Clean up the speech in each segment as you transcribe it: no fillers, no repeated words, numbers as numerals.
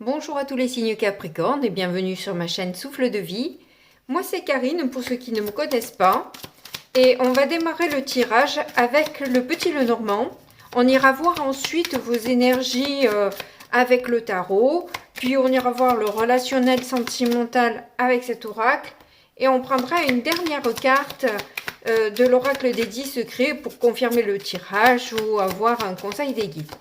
Bonjour à tous les signes Capricorne et bienvenue sur ma chaîne Souffle de Vie. Moi c'est Karine pour ceux qui ne me connaissent pas. Et on va démarrer le tirage avec le petit Lenormand. On ira voir ensuite vos énergies avec le tarot. Puis on ira voir le relationnel sentimental avec cet oracle. Et on prendra une dernière carte de l'oracle des 10 secrets pour confirmer le tirage ou avoir un conseil des guides.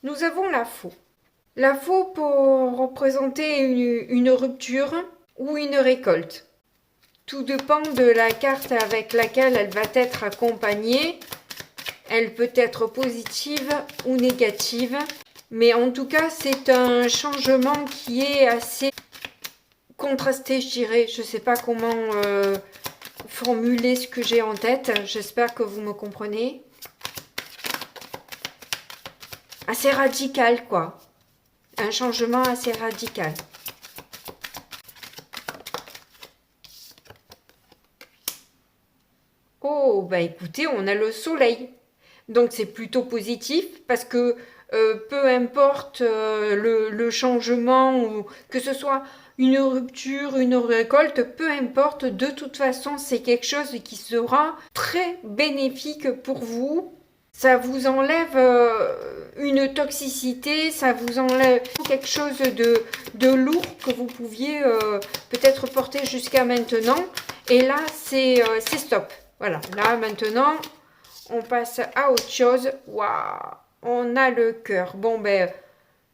Nous avons la faux. La faux pour représenter une rupture ou une récolte. Tout dépend de la carte avec laquelle elle va être accompagnée. Elle peut être positive ou négative. Mais en tout cas, c'est un changement qui est assez contrasté, je dirais. Je ne sais pas comment formuler ce que j'ai en tête. J'espère que vous me comprenez. Assez radical, quoi. Un changement assez radical. Oh, bah écoutez, on a le soleil. Donc c'est plutôt positif parce que peu importe le changement, ou que ce soit une rupture, une récolte, peu importe, de toute façon c'est quelque chose qui sera très bénéfique pour vous. Ça vous enlève une toxicité, ça vous enlève quelque chose de lourd que vous pouviez peut-être porter jusqu'à maintenant. Et là, c'est stop. Voilà, là maintenant, on passe à autre chose. Waouh, on a le cœur. Bon, ben,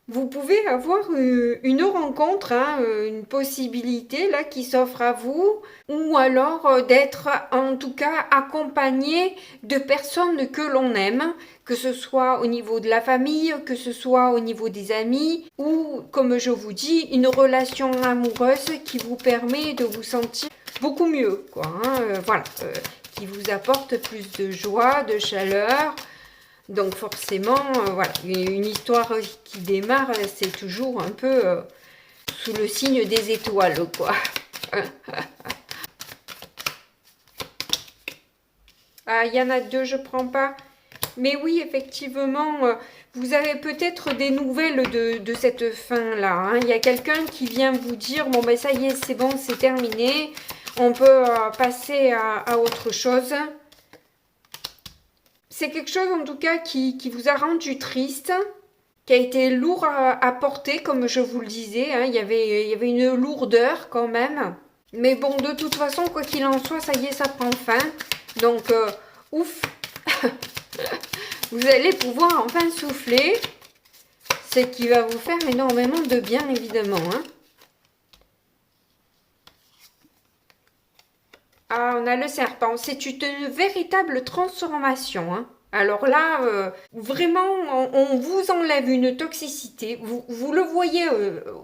vous pouvez avoir une rencontre, hein, une possibilité là qui s'offre à vous, ou alors d'être en tout cas accompagné de personnes que l'on aime, que ce soit au niveau de la famille, que ce soit au niveau des amis, ou comme je vous dis, une relation amoureuse qui vous permet de vous sentir beaucoup mieux, quoi. Hein, voilà, qui vous apporte plus de joie, de chaleur. Donc forcément, voilà, une histoire qui démarre, c'est toujours un peu sous le signe des étoiles, quoi. Ah, il y en a deux, je prends pas. Mais oui, effectivement, vous avez peut-être des nouvelles de cette fin-là. Hein. Il y a quelqu'un qui vient vous dire, bon ben ça y est, c'est bon, c'est terminé. On peut passer à autre chose. C'est quelque chose en tout cas qui vous a rendu triste, qui a été lourd à porter, comme je vous le disais. Hein. Il y avait une lourdeur quand même. Mais bon, de toute façon, quoi qu'il en soit, ça y est, ça prend fin. Donc, ouf, vous allez pouvoir enfin souffler. Ce qui va vous faire énormément de bien, évidemment. Hein. Ah, on a le serpent. C'est une véritable transformation. Hein. Alors là, vraiment, on vous enlève une toxicité. Vous le voyez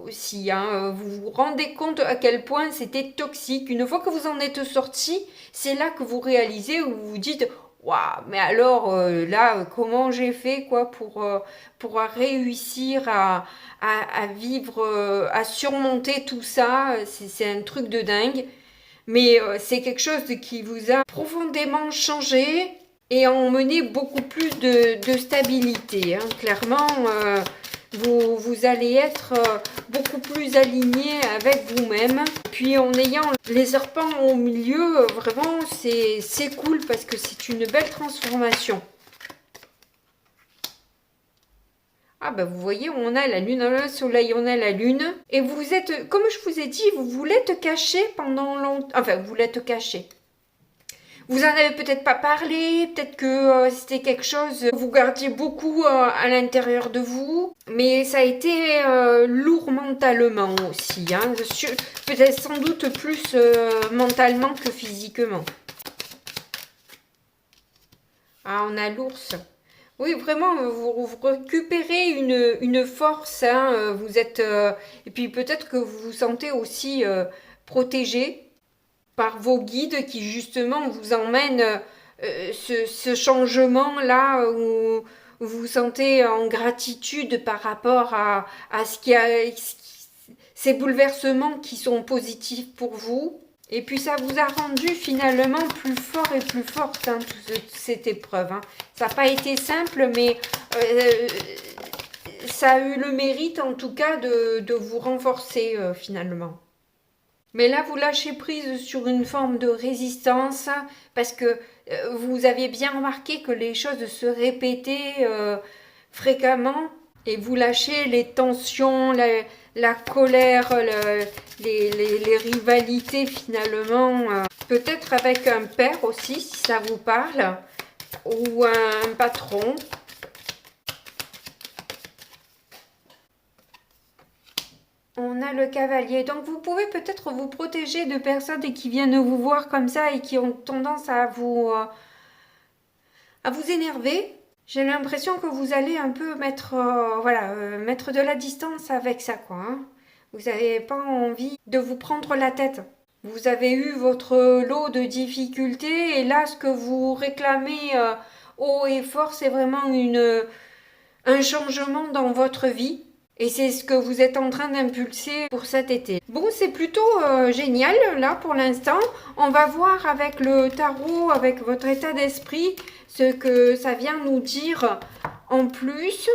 aussi. Hein, vous vous rendez compte à quel point c'était toxique. Une fois que vous en êtes sorti, c'est là que vous réalisez ou vous dites waouh, mais alors là, comment j'ai fait quoi pour réussir à vivre, à surmonter tout ça. C'est un truc de dingue. Mais c'est quelque chose qui vous a profondément changé et emmené beaucoup plus de stabilité. Hein. Clairement, vous allez être beaucoup plus aligné avec vous-même. Puis en ayant les serpents au milieu, vraiment, c'est cool parce que c'est une belle transformation. Ah ben vous voyez, on a la lune, on a le soleil, on a la lune. Et vous êtes, comme je vous ai dit, vous voulez te cacher pendant longtemps. Enfin, vous voulez te cacher. Vous en avez peut-être pas parlé, peut-être que c'était quelque chose que vous gardiez beaucoup à l'intérieur de vous. Mais ça a été lourd mentalement aussi. Hein, peut-être sans doute plus mentalement que physiquement. Ah, on a l'ours. Oui, vraiment, vous récupérez une force, hein, vous êtes... et puis peut-être que vous vous sentez aussi protégé par vos guides qui justement vous emmènent ce changement-là où vous vous sentez en gratitude par rapport à ce qui a... ces bouleversements qui sont positifs pour vous. Et puis ça vous a rendu finalement plus fort et plus forte, hein, toute cette épreuve. Hein. Ça n'a pas été simple, mais ça a eu le mérite en tout cas de vous renforcer finalement. Mais là, vous lâchez prise sur une forme de résistance parce que vous avez bien remarqué que les choses se répétaient fréquemment et vous lâchez les tensions, la colère, les rivalités finalement. Peut-être avec un père aussi, si ça vous parle, ou un patron. On a le cavalier. Donc vous pouvez peut-être vous protéger de personnes qui viennent vous voir comme ça et qui ont tendance à vous énerver. J'ai l'impression que vous allez un peu mettre, mettre de la distance avec ça, quoi. Hein. Vous n'avez pas envie de vous prendre la tête. Vous avez eu votre lot de difficultés et là, ce que vous réclamez haut et fort, c'est vraiment un changement dans votre vie. Et c'est ce que vous êtes en train d'impulser pour cet été. Bon, c'est plutôt génial là pour l'instant. On va voir avec le tarot, avec votre état d'esprit, ce que ça vient nous dire en plus.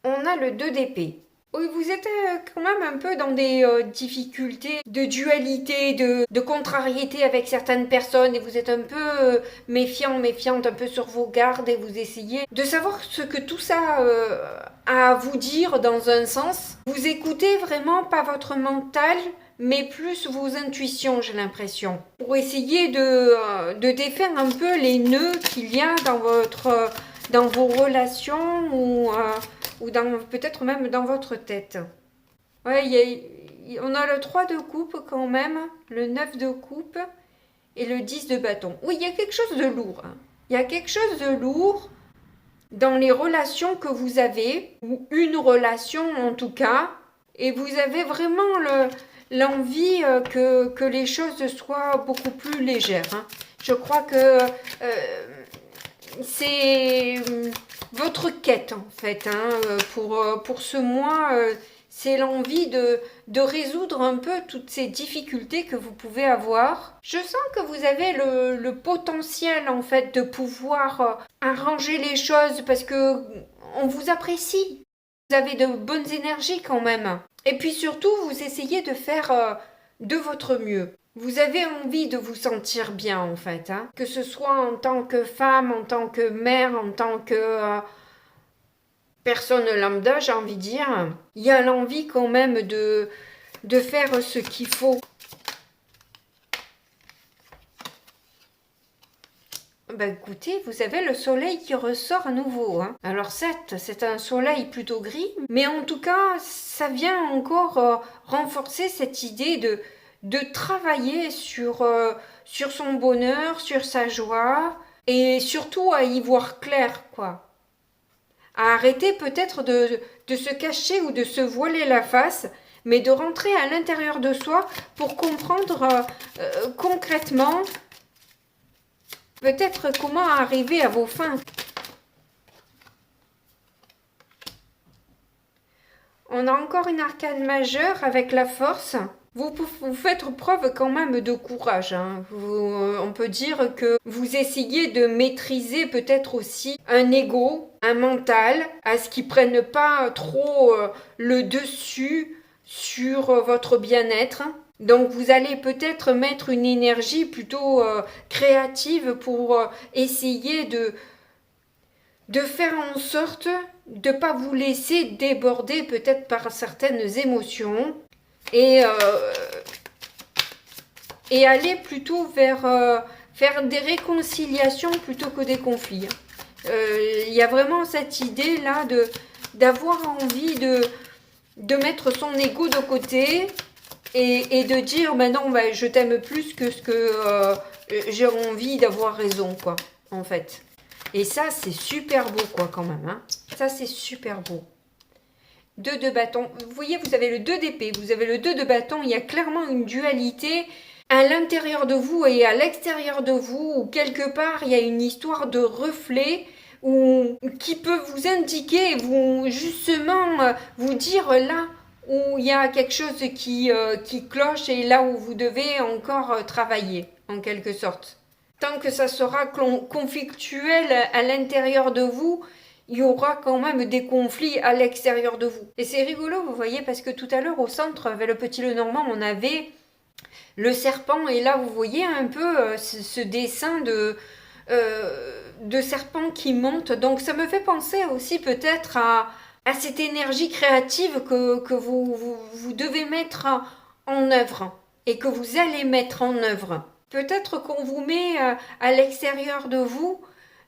On a le 2 d'épée. Oui, vous êtes quand même un peu dans des difficultés de dualité, de contrariété avec certaines personnes et vous êtes un peu méfiante, un peu sur vos gardes et vous essayez de savoir ce que tout ça a à vous dire dans un sens. Vous écoutez vraiment pas votre mental, mais plus vos intuitions, j'ai l'impression. Pour essayer de défaire un peu les nœuds qu'il y a dans vos relations ou peut-être même dans votre tête. Ouais, on a le 3 de coupe quand même, le 9 de coupe et le 10 de bâton. Oui, il y a quelque chose de lourd. Hein. Il y a quelque chose de lourd dans les relations que vous avez, ou une relation en tout cas, et vous avez vraiment l'envie que les choses soient beaucoup plus légères. Hein. Je crois que c'est votre quête en fait pour ce mois c'est l'envie de résoudre un peu toutes ces difficultés que vous pouvez avoir. Je sens que vous avez le potentiel en fait de pouvoir arranger les choses parce que on vous apprécie. Vous avez de bonnes énergies quand même. Et puis surtout, vous essayez de faire de votre mieux. Vous avez envie de vous sentir bien en fait, hein. Que ce soit en tant que femme, en tant que mère, en tant que personne lambda, j'ai envie de dire. Il y a l'envie quand même de faire ce qu'il faut. Ben écoutez, vous avez le soleil qui ressort à nouveau. Hein. Alors certes, c'est un soleil plutôt gris, mais en tout cas, ça vient encore renforcer cette idée de travailler sur son bonheur, sur sa joie, et surtout à y voir clair, quoi. À arrêter peut-être de se cacher ou de se voiler la face, mais de rentrer à l'intérieur de soi pour comprendre concrètement peut-être comment arriver à vos fins. On a encore une arcane majeure avec la force. Vous faites preuve quand même de courage. Hein. On peut dire que vous essayez de maîtriser peut-être aussi un ego, un mental, à ce qui ne prenne pas trop le dessus sur votre bien-être. Donc vous allez peut-être mettre une énergie plutôt créative pour essayer de faire en sorte de ne pas vous laisser déborder peut-être par certaines émotions et aller plutôt vers faire des réconciliations plutôt que des conflits. Il y a vraiment cette idée là d'avoir envie de mettre son ego de côté et de dire bah non bah, je t'aime plus que ce que j'ai envie d'avoir raison quoi en fait. Et ça c'est super beau quoi quand même hein. Ça c'est super beau. 2 de bâton. Vous voyez, vous avez le 2 d'épée, vous avez le 2 de bâton. Il y a clairement une dualité à l'intérieur de vous et à l'extérieur de vous, où quelque part, il y a une histoire de reflet. ou qui peut vous indiquer, vous justement vous dire là où il y a quelque chose qui cloche et là où vous devez encore travailler, en quelque sorte. Tant que ça sera conflictuel à l'intérieur de vous, il y aura quand même des conflits à l'extérieur de vous. Et c'est rigolo, vous voyez, parce que tout à l'heure, au centre, avec le petit Lenormand, on avait le serpent, et là, vous voyez un peu ce dessin de serpent qui monte. Donc, ça me fait penser aussi peut-être à cette énergie créative que vous devez mettre en œuvre, et que vous allez mettre en œuvre. Peut-être qu'on vous met à l'extérieur de vous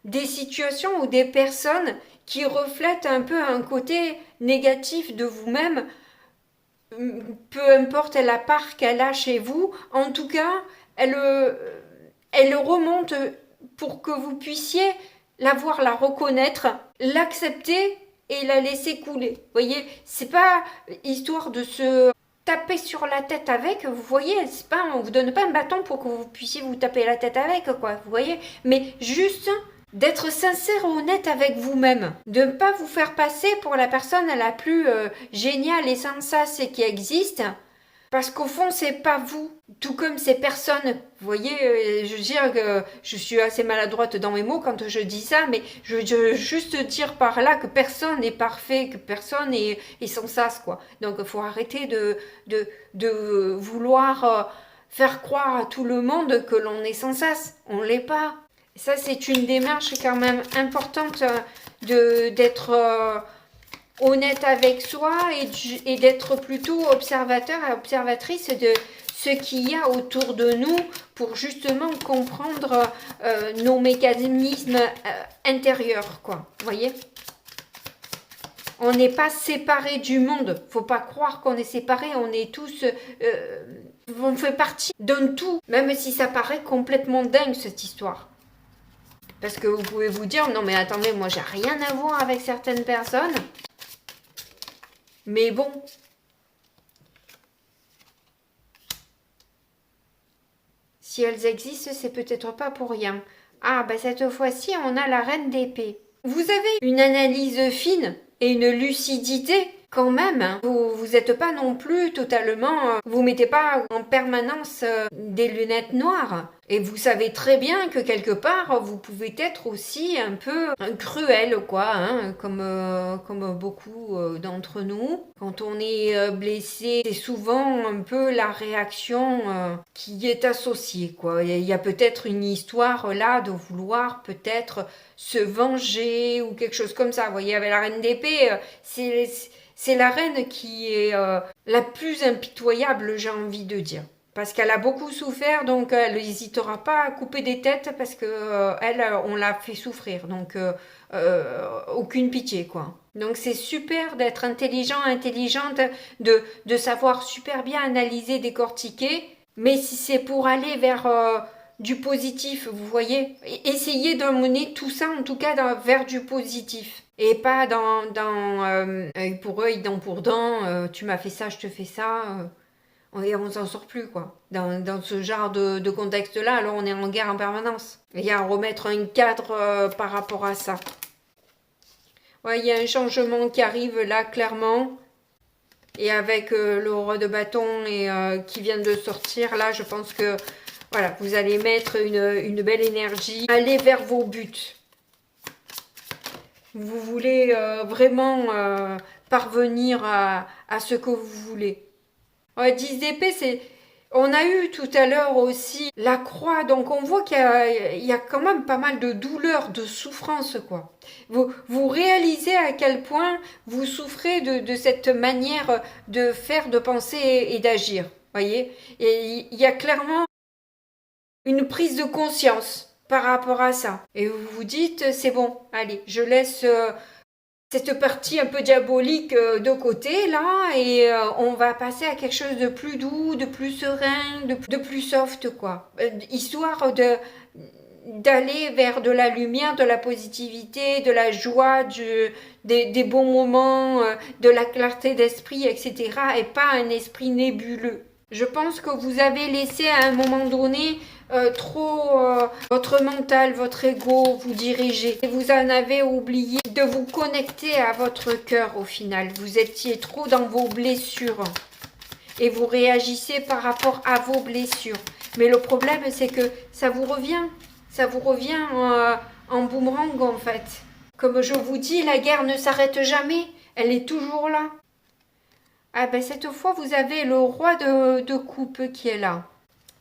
des situations ou des personnes qui reflètent un peu un côté négatif de vous-même, peu importe la part qu'elle a chez vous, en tout cas, elle remonte pour que vous puissiez la voir, la reconnaître, l'accepter et la laisser couler. Vous voyez, c'est pas histoire de se taper sur la tête avec, vous voyez, c'est pas, on vous donne pas un bâton pour que vous puissiez vous taper la tête avec, quoi, vous voyez, mais juste d'être sincère et honnête avec vous-même, de ne pas vous faire passer pour la personne la plus géniale et sensée qui existe, parce qu'au fond c'est pas vous, tout comme ces personnes. Vous voyez, je veux dire que je suis assez maladroite dans mes mots quand je dis ça, mais je veux juste dire par là que personne n'est parfait, que personne est sans sas, quoi. Donc il faut arrêter de vouloir faire croire à tout le monde que l'on est sans sas. On l'est pas. Ça, c'est une démarche quand même importante d'être honnête avec soi et d'être plutôt observateur et observatrice de ce qu'il y a autour de nous pour justement comprendre nos mécanismes intérieurs, quoi. Vous voyez ? On n'est pas séparés du monde. Faut pas croire qu'on est séparés. On est tous... on fait partie d'un tout, même si ça paraît complètement dingue, cette histoire. Parce que vous pouvez vous dire, non mais attendez, moi j'ai rien à voir avec certaines personnes. Mais bon. Si elles existent, c'est peut-être pas pour rien. Ah, bah cette fois-ci, on a la reine d'épée. Vous avez une analyse fine et une lucidité quand même. Hein. Vous n'êtes pas non plus totalement... vous mettez pas en permanence des lunettes noires. Et vous savez très bien que quelque part, vous pouvez être aussi un peu cruel, quoi, hein, comme beaucoup d'entre nous. Quand on est blessé, c'est souvent un peu la réaction qui est associée, quoi. Il y a peut-être une histoire là de vouloir peut-être se venger ou quelque chose comme ça. Vous voyez, avec la reine d'épée, c'est la reine qui est la plus impitoyable, j'ai envie de dire. Parce qu'elle a beaucoup souffert, donc elle n'hésitera pas à couper des têtes parce que elle, on l'a fait souffrir. Donc aucune pitié, quoi. Donc c'est super d'être intelligente, de savoir super bien analyser, décortiquer. Mais si c'est pour aller vers du positif, vous voyez, essayez d'emmener tout ça, en tout cas, vers du positif. Et pas dans pour œil, dent pour dent, tu m'as fait ça, je te fais ça. Et on s'en sort plus, quoi. Dans ce genre de contexte-là, alors on est en guerre en permanence. Il y a à remettre un cadre par rapport à ça. Ouais, il y a un changement qui arrive là, clairement. Et avec le roi de bâton qui vient de sortir, là, je pense que voilà, vous allez mettre une belle énergie. Allez vers vos buts. Vous voulez vraiment parvenir à ce que vous voulez. Ouais, 10 d'épée, c'est... On a eu tout à l'heure aussi la croix, donc on voit qu'il y a quand même pas mal de douleur, de souffrance, quoi. Vous réalisez à quel point vous souffrez de cette manière de faire, de penser et d'agir, voyez. Et il y a clairement une prise de conscience par rapport à ça. Et vous vous dites, c'est bon, allez, je laisse... cette partie un peu diabolique de côté là et on va passer à quelque chose de plus doux, de plus serein, de plus soft, quoi. Histoire d'aller vers de la lumière, de la positivité, de la joie, des bons moments, de la clarté d'esprit, etc. et pas un esprit nébuleux. Je pense que vous avez laissé à un moment donné votre mental, votre ego vous diriger. Et vous en avez oublié de vous connecter à votre cœur au final. Vous étiez trop dans vos blessures. Et vous réagissez par rapport à vos blessures. Mais le problème, c'est que ça vous revient. Ça vous revient en boomerang en fait. Comme je vous dis, la guerre ne s'arrête jamais. Elle est toujours là. Ah ben cette fois, vous avez le roi de coupe qui est là.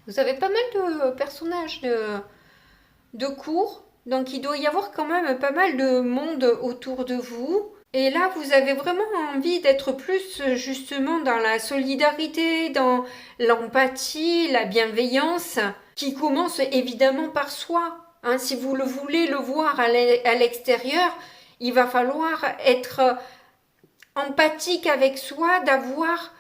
Vous avez pas mal de personnages de cour. Donc il doit y avoir quand même pas mal de monde autour de vous. Et là, vous avez vraiment envie d'être plus justement dans la solidarité, dans l'empathie, la bienveillance, qui commence évidemment par soi. Hein, si vous le voulez le voir à l'extérieur, il va falloir être empathique avec soi, d'avoir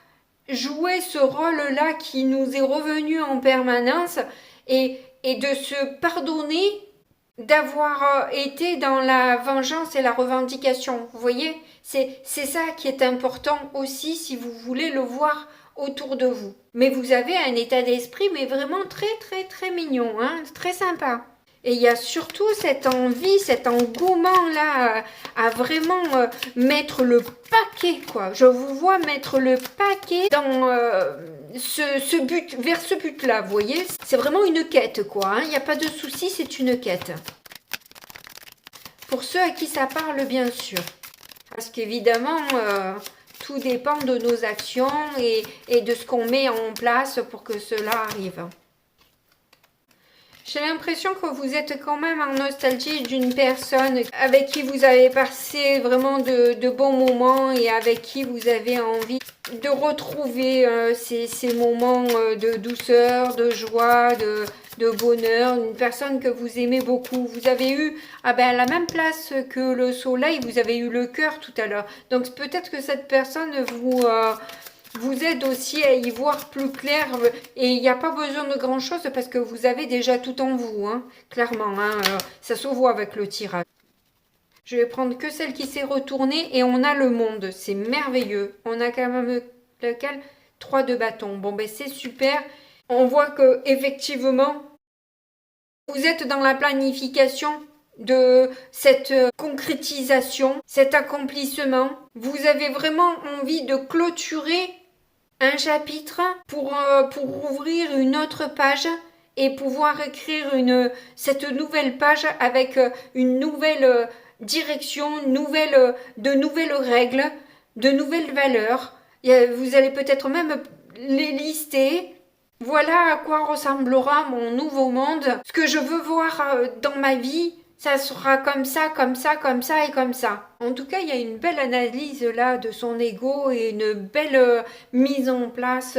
joué ce rôle-là qui nous est revenu en permanence et de se pardonner d'avoir été dans la vengeance et la revendication. Vous voyez, c'est ça qui est important aussi si vous voulez le voir autour de vous. Mais vous avez un état d'esprit mais vraiment très très très mignon, hein, très sympa. Et il y a surtout cette envie, cet engouement-là à vraiment mettre le paquet, quoi. Je vous vois mettre le paquet dans ce but, vers ce but-là, vous voyez. C'est vraiment une quête, quoi. Hein. Il n'y a pas de souci, c'est une quête. Pour ceux à qui ça parle, bien sûr. Parce qu'évidemment, tout dépend de nos actions et de ce qu'on met en place pour que cela arrive. J'ai l'impression que vous êtes quand même en nostalgie d'une personne avec qui vous avez passé vraiment de bons moments et avec qui vous avez envie de retrouver ces moments de douceur, de joie, de bonheur, une personne que vous aimez beaucoup. Vous avez eu à la même place que le soleil, vous avez eu le cœur tout à l'heure. Donc peut-être que cette personne vous aide aussi à y voir plus clair et il n'y a pas besoin de grand chose parce que vous avez déjà tout en vous, hein, clairement, hein, ça se voit avec le tirage. Je vais prendre que celle qui s'est retournée et on a le monde, c'est merveilleux. On a quand même lequel 3 de bâton. Bon ben c'est super. On voit que effectivement vous êtes dans la planification de cette concrétisation, cet accomplissement. Vous avez vraiment envie de clôturer un chapitre pour ouvrir une autre page et pouvoir écrire cette nouvelle page avec une nouvelle direction, de nouvelles règles, de nouvelles valeurs. Vous allez peut-être même les lister. Voilà à quoi ressemblera mon nouveau monde. Ce que je veux voir dans ma vie, ça sera comme ça, comme ça, comme ça et comme ça. En tout cas, il y a une belle analyse là de son ego et une belle mise en place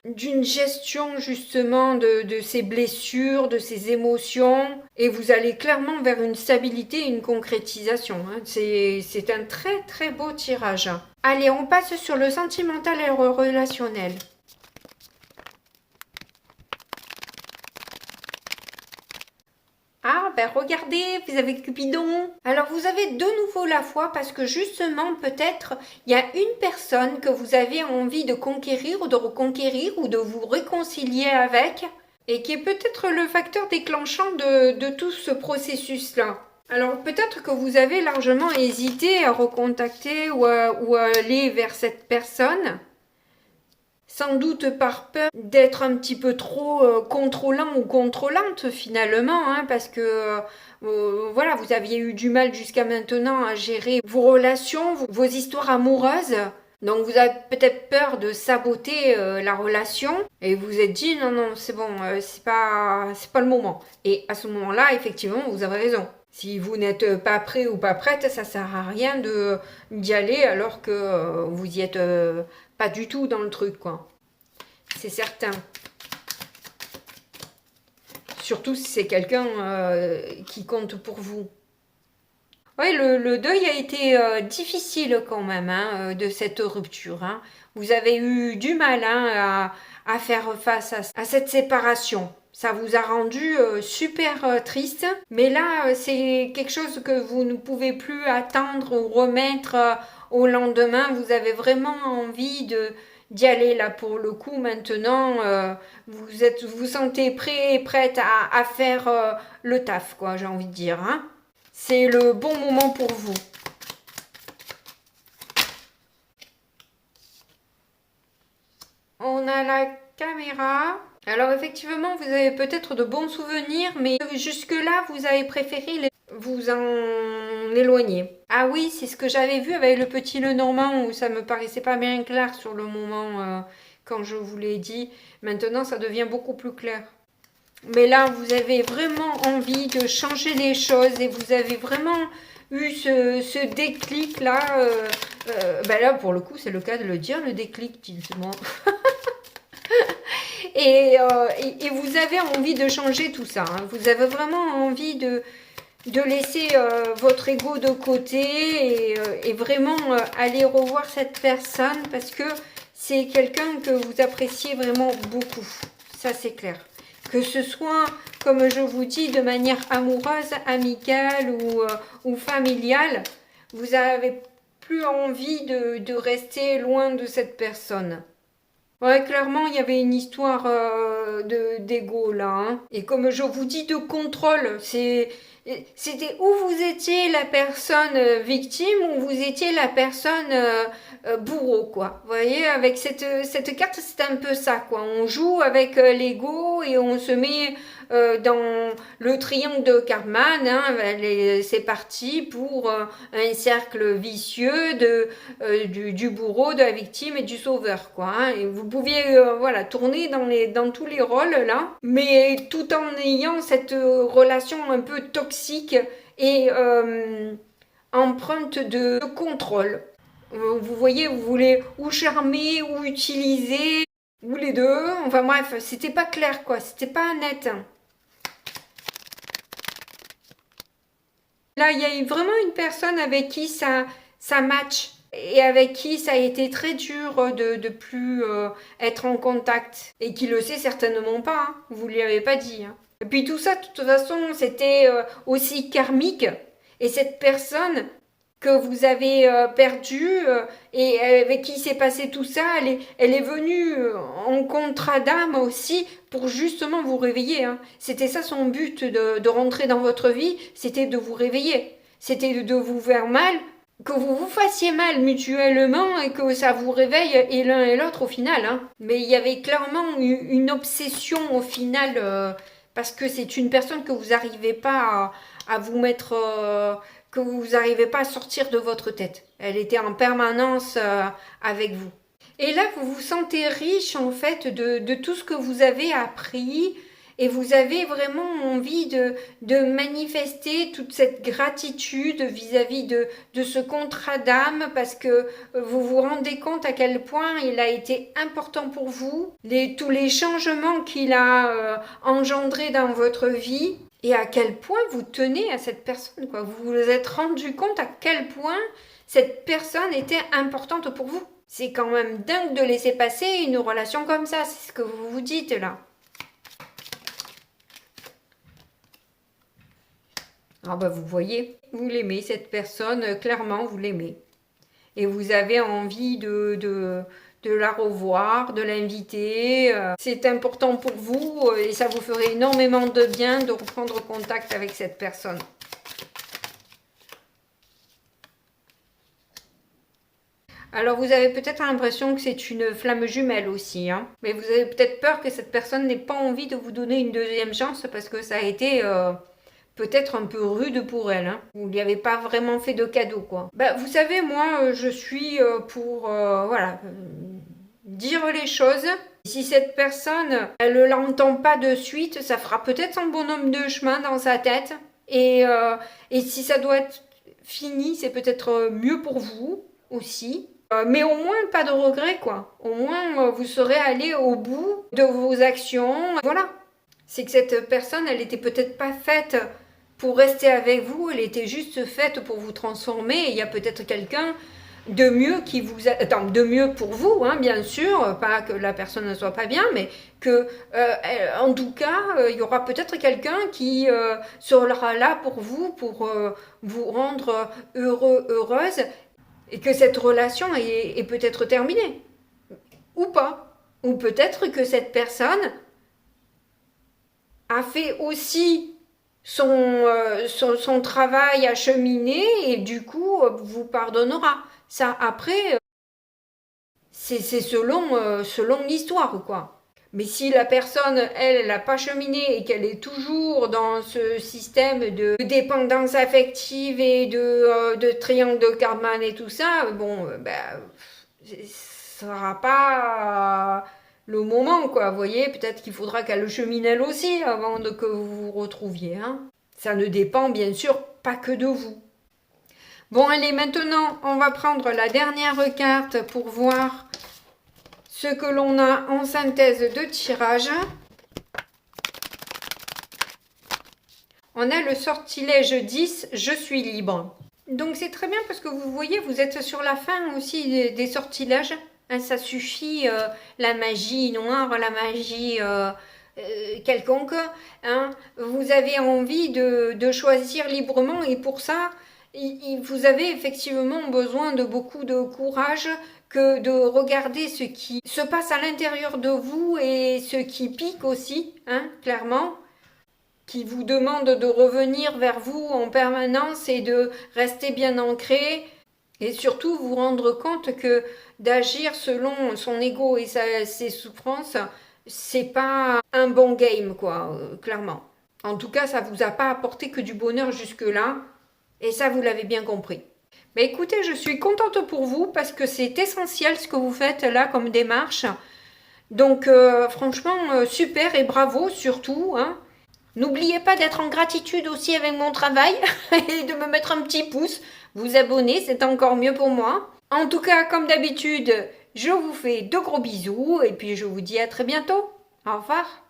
d'une gestion justement de ses blessures, de ses émotions. Et vous allez clairement vers une stabilité, une concrétisation. Hein. C'est un très très beau tirage. Allez, on passe sur le sentimental et le relationnel. Ah, ben regardez, vous avez Cupidon. Alors, vous avez de nouveau la foi parce que justement, peut-être, il y a une personne que vous avez envie de conquérir ou de reconquérir ou de vous réconcilier avec et qui est peut-être le facteur déclenchant de tout ce processus-là. Alors, peut-être que vous avez largement hésité à recontacter ou à aller vers cette personne. Sans doute par peur d'être un petit peu trop contrôlant ou contrôlante finalement, hein, parce que voilà, vous aviez eu du mal jusqu'à maintenant à gérer vos relations, vos histoires amoureuses. Donc vous avez peut-être peur de saboter la relation et vous vous êtes dit non c'est bon, c'est pas le moment. Et à ce moment-là, effectivement, vous avez raison. Si vous n'êtes pas prêt ou pas prête, ça sert à rien d'y aller alors que vous y êtes pas du tout dans le truc, quoi. C'est certain. Surtout si c'est quelqu'un qui compte pour vous. Oui, le deuil a été difficile quand même hein, de cette rupture. Hein. Vous avez eu du mal hein, à faire face à cette séparation. Ça vous a rendu super triste. Mais là, c'est quelque chose que vous ne pouvez plus attendre ou remettre au lendemain. Vous avez vraiment envie d'y aller là pour le coup maintenant. Vous sentez prêt et prête à faire le taf, quoi, j'ai envie de dire. Hein. C'est le bon moment pour vous. On a la caméra. Alors effectivement, vous avez peut-être de bons souvenirs, mais jusque-là, vous avez préféré vous en éloigner. Ah oui, c'est ce que j'avais vu avec le petit Lenormand, où ça me paraissait pas bien clair sur le moment quand je vous l'ai dit. Maintenant, ça devient beaucoup plus clair. Mais là, vous avez vraiment envie de changer les choses et vous avez vraiment eu ce déclic-là. Ben là, pour le coup, c'est le cas de le dire, le déclic, dites-moi. Et vous avez envie de changer tout ça. Hein. Vous avez vraiment envie de laisser votre ego de côté et vraiment aller revoir cette personne parce que c'est quelqu'un que vous appréciez vraiment beaucoup. Ça, c'est clair. Que ce soit, comme je vous dis, de manière amoureuse, amicale ou familiale, vous n'avez plus envie de rester loin de cette personne. Ouais, clairement, il y avait une histoire d'ego là. Hein. Et comme je vous dis, de contrôle. C'était où vous étiez la personne victime ou vous étiez la personne bourreau, quoi. Vous voyez, avec cette carte, c'est un peu ça, quoi. On joue avec l'ego et on se met dans le triangle de Karman. Hein. C'est parti pour un cercle vicieux du bourreau, de la victime et du sauveur, quoi. Hein. Et vous pouviez voilà, tourner dans tous les rôles, là, mais tout en ayant cette relation un peu toxique et empreinte de contrôle. Vous voyez, vous voulez ou charmer ou utiliser, ou les deux. Enfin bref, c'était pas clair, quoi. C'était pas net. Là, il y a eu vraiment une personne avec qui ça match et avec qui ça a été très dur de plus être en contact. Et qui le sait certainement pas, hein. Vous lui avez pas dit. Hein. Et puis tout ça, de toute façon, c'était aussi karmique. Et cette personne que vous avez perdue et avec qui s'est passé tout ça, elle est venue en contrat d'âme aussi pour justement vous réveiller. Hein. C'était ça son but de rentrer dans votre vie, c'était de vous réveiller. C'était de vous faire mal, que vous vous fassiez mal mutuellement et que ça vous réveille et l'un et l'autre au final. Hein. Mais il y avait clairement une obsession au final parce que c'est une personne que vous n'arrivez pas à vous mettre... que vous n'arrivez pas à sortir de votre tête. Elle était en permanence avec vous. Et là, vous vous sentez riche en fait de tout ce que vous avez appris et vous avez vraiment envie de manifester toute cette gratitude vis-à-vis de ce contrat d'âme parce que vous vous rendez compte à quel point il a été important pour vous, tous les changements qu'il a engendrés dans votre vie et à quel point vous tenez à cette personne, quoi. Vous vous êtes rendu compte à quel point cette personne était importante pour vous. C'est quand même dingue de laisser passer une relation comme ça, c'est ce que vous vous dites là. Ah bah vous voyez, vous l'aimez cette personne, clairement vous l'aimez. Et vous avez envie de la revoir, de l'inviter. C'est important pour vous et ça vous ferait énormément de bien de reprendre contact avec cette personne. Alors vous avez peut-être l'impression que c'est une flamme jumelle aussi, hein. Mais vous avez peut-être peur que cette personne n'ait pas envie de vous donner une deuxième chance parce que ça a été peut-être un peu rude pour elle. Hein. Vous lui avez pas vraiment fait de cadeau, quoi. Bah, vous savez, moi, je suis pour voilà, dire les choses. Si cette personne, elle ne l'entend pas de suite, ça fera peut-être un bonhomme de chemin dans sa tête. Et si ça doit être fini, c'est peut-être mieux pour vous aussi. Mais au moins, pas de regret, quoi. Au moins, vous serez allé au bout de vos actions. Voilà. C'est que cette personne, elle était peut-être pas faite pour rester avec vous, elle était juste faite pour vous transformer. Et il y a peut-être quelqu'un de mieux qui vous... Attends, de mieux pour vous, hein, bien sûr. Pas que la personne ne soit pas bien, mais que, en tout cas, il y aura peut-être quelqu'un qui sera là pour vous rendre heureux, heureuse. Et que cette relation est peut-être terminée. ou pas. Ou peut-être que cette personne a fait aussi son travail à cheminer et du coup vous pardonnera. Ça après, c'est selon l'histoire quoi. Mais si la personne, elle n'a pas cheminé et qu'elle est toujours dans ce système de dépendance affective et de triangle de Karpman et tout ça, bon, ben, ça sera pas le moment, quoi. Vous voyez, peut-être qu'il faudra qu'elle chemine elle aussi avant que vous vous retrouviez. Hein. Ça ne dépend bien sûr pas que de vous. Bon, allez, maintenant, on va prendre la dernière carte pour voir ce que l'on a en synthèse de tirage. On a le sortilège 10, je suis libre. Donc c'est très bien parce que vous voyez, vous êtes sur la fin aussi des sortilèges. Hein, ça suffit, la magie noire, la magie quelconque. Hein, vous avez envie de choisir librement et pour ça, vous avez effectivement besoin de beaucoup de courage que de regarder ce qui se passe à l'intérieur de vous et ce qui pique aussi, hein, clairement, qui vous demande de revenir vers vous en permanence et de rester bien ancré et surtout vous rendre compte que d'agir selon son ego et ses souffrances, c'est pas un bon game, quoi, clairement. En tout cas, ça vous a pas apporté que du bonheur jusque-là, et ça, vous l'avez bien compris. Mais écoutez, je suis contente pour vous parce que c'est essentiel ce que vous faites là comme démarche. Donc, franchement, super et bravo surtout. Hein. N'oubliez pas d'être en gratitude aussi avec mon travail et de me mettre un petit pouce. Vous abonner, c'est encore mieux pour moi. En tout cas, comme d'habitude, je vous fais de gros bisous et puis je vous dis à très bientôt. Au revoir.